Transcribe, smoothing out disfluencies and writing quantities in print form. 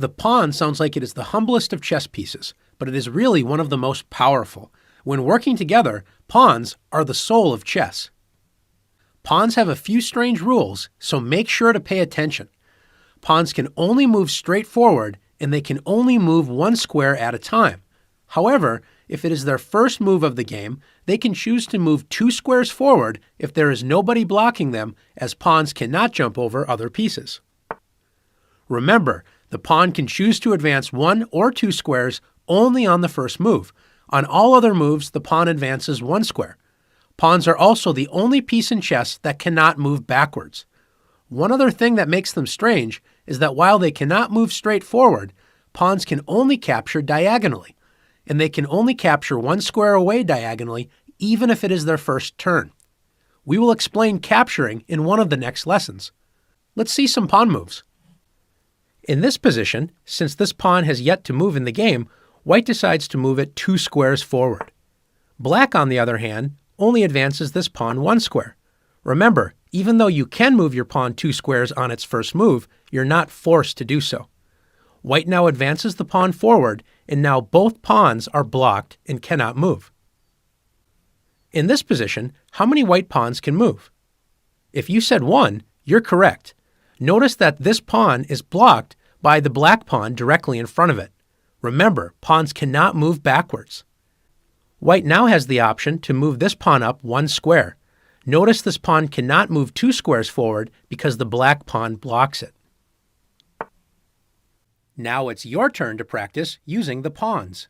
The pawn sounds like it is the humblest of chess pieces, but it is really one of the most powerful. When working together, pawns are the soul of chess. Pawns have a few strange rules, so make sure to pay attention. Pawns can only move straight forward, and they can only move one square at a time. However, if it is their first move of the game, they can choose to move 2 squares forward if there is nobody blocking them, as pawns cannot jump over other pieces. Remember, the pawn can choose to advance 1 or 2 squares only on the first move. On all other moves, the pawn advances 1 square. Pawns are also the only piece in chess that cannot move backwards. One other thing that makes them strange is that while they cannot move straight forward, pawns can only capture diagonally, and they can only capture 1 square away diagonally even if it is their first turn. We will explain capturing in one of the next lessons. Let's see some pawn moves. In this position, since this pawn has yet to move in the game, white decides to move it 2 squares forward. Black, on the other hand, only advances this pawn 1 square. Remember, even though you can move your pawn 2 squares on its first move, you're not forced to do so. White now advances the pawn forward, and now both pawns are blocked and cannot move. In this position, how many white pawns can move? If you said 1, you're correct. Notice that this pawn is blocked by the black pawn directly in front of it. Remember, pawns cannot move backwards. White now has the option to move this pawn up 1 square. Notice this pawn cannot move 2 squares forward because the black pawn blocks it. Now it's your turn to practice using the pawns.